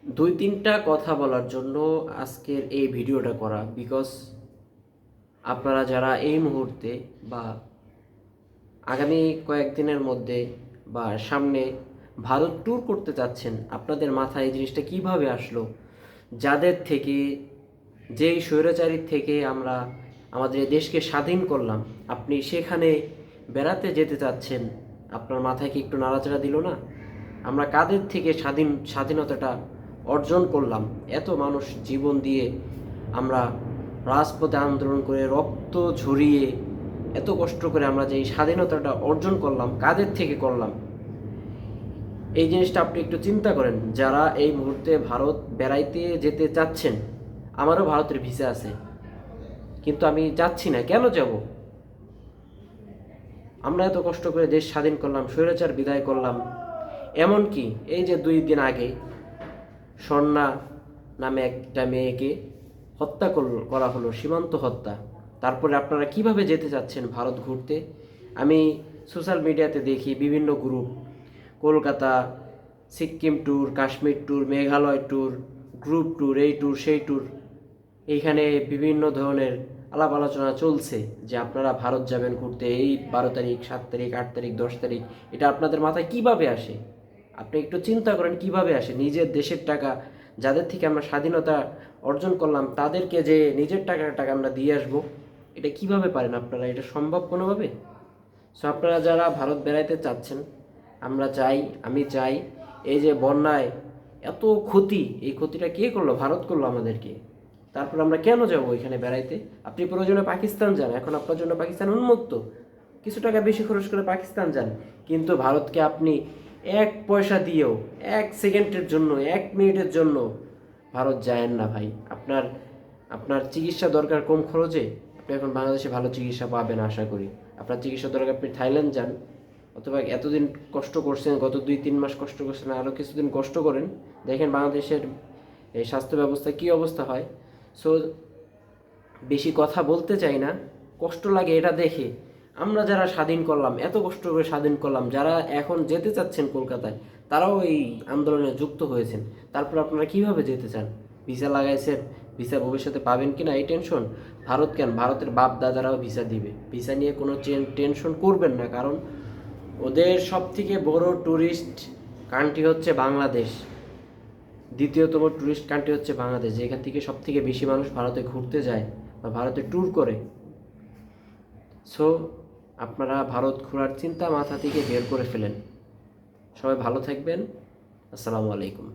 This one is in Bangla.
দুই তিনটা কথা বলার জন্য আজকের এই ভিডিওটা করা, বিকজ আপনারা যারা এই মুহূর্তে বা আগামী কয়েকদিনের মধ্যে বা সামনে ভারত ট্যুর করতে চাচ্ছেন, আপনাদের মাথায় এই জিনিসটা কিভাবে আসলো? যাদের থেকে, যেই স্বৈরাচারীর থেকে আমরা আমাদের এই দেশকে স্বাধীন করলাম, আপনি সেখানে বেড়াতে যেতে চাচ্ছেন, আপনার মাথায় কি একটু নাড়াচাড়া দিল না? আমরা কাদের থেকে স্বাধীনতাটা অর্জন করলাম? এত মানুষ জীবন দিয়ে আমরা রাজপথে আন্দোলন করে রক্ত ঝরিয়ে এত কষ্ট করে আমরা যে এই স্বাধীনতাটা অর্জন করলাম, কাদের থেকে করলাম? এই জিনিসটা আপনি একটু চিন্তা করেন। যারা এই মুহূর্তে ভারত বেড়াইতে যেতে চাচ্ছেন, আমারও ভারতের ভিসা আছে, কিন্তু আমি যাচ্ছি না। কেন যাব? আমরা এত কষ্ট করে দেশ স্বাধীন করলাম, স্বৈরাচার বিদায় করলাম। এমনকি এই যে 2 দিন আগে স্বর্ণা নামে একটা মেয়েকে হত্যা করা হলো, সীমান্ত হত্যা। তারপরে আপনারা কিভাবে যেতে চাচ্ছেন ভারত ঘুরতে? আমি সোশ্যাল মিডিয়াতে দেখি বিভিন্ন group, Kolkata, Sikkim tour, Kashmir tour, Meghalaya tour, group tour, এই ট্যুর সেই ট্যুর। এইখানে বিভিন্ন ধরনের আলাপ আলোচনা চলছে যে আপনারা ভারত যাবেন ঘুরতে, এই 12 তারিখ, 7 তারিখ, 8 তারিখ, 10 তারিখ। এটা আপনাদের মাথায় কিভাবে আসে? আপনি একটু চিন্তা করেন কিভাবে আসে। নিজের দেশের টাকা, যাদের থেকে আমরা স্বাধীনতা অর্জন করলাম, তাদেরকে যে নিজের টাকা আমরা দিয়ে আসবো, এটা কিভাবে পারেন আপনারা? এটা সম্ভব কোনোভাবে? সো আপনারা যারা ভারত বেড়াইতে চাচ্ছেন, আমরা চাই, আমি চাই, এই যে বন্যায় এত ক্ষতি, এই ক্ষতিটা কে করলো? ভারত করলো আমাদেরকে। তারপর আমরা কেন যাব ওইখানে বেড়াইতে? আপনি প্রয়োজনে পাকিস্তান যান, এখন আপনার জন্য পাকিস্তান উন্মুক্ত। কিছু টাকা বেশি খরচ করে পাকিস্তান যান, কিন্তু ভারতকে আপনি 1 পয়সা দিয়েও, 1 সেকেন্ডের জন্য, 1 মিনিটের জন্য ভারত যায়েন না ভাই। আপনার আপনার চিকিৎসা দরকার কম খরচে, আপনি এখন বাংলাদেশে ভালো চিকিৎসা পাবেন আশা করি। আপনার চিকিৎসা দরকার, আপনি থাইল্যান্ড যান, অথবা এতদিন কষ্ট করছেন, গত 2-3 মাস কষ্ট করছেন, আরও কিছুদিন কষ্ট করেন, দেখেন বাংলাদেশের এই স্বাস্থ্য ব্যবস্থা কী অবস্থা হয়। সো বেশি কথা বলতে চাই না, কষ্ট লাগে এটা দেখে। আমরা যারা স্বাধীন করলাম, এত কষ্ট করে স্বাধীন করলাম, যারা এখন যেতে চাচ্ছেন কলকাতায়, তারাও এই আন্দোলনে যুক্ত হয়েছেন। তারপর আপনারা কিভাবে যেতে চান? ভিসা লাগাইছেন, ভিসা ভবিষ্যতে পাবেন কি না এই টেনশন। ভারত কেন, ভারতের বাপ দাদারাও ভিসা দিবে। ভিসা নিয়ে কোনো টেনশন করবেন না, কারণ ওদের সব থেকে বড় ট্যুরিস্ট কান্ট্রি হচ্ছে বাংলাদেশ। দ্বিতীয়তম ট্যুরিস্ট কান্ট্রি হচ্ছে বাংলাদেশ, যেখান থেকে সব থেকে বেশি মানুষ ভারতে ঘুরতে যায় বা ভারতে ট্যুর করে। সো আপনারা ভারত ঘোরার চিন্তা মাথা থেকে বের করে ফেলেন। সবাই ভালো থাকবেন। আসসালামু আলাইকুম।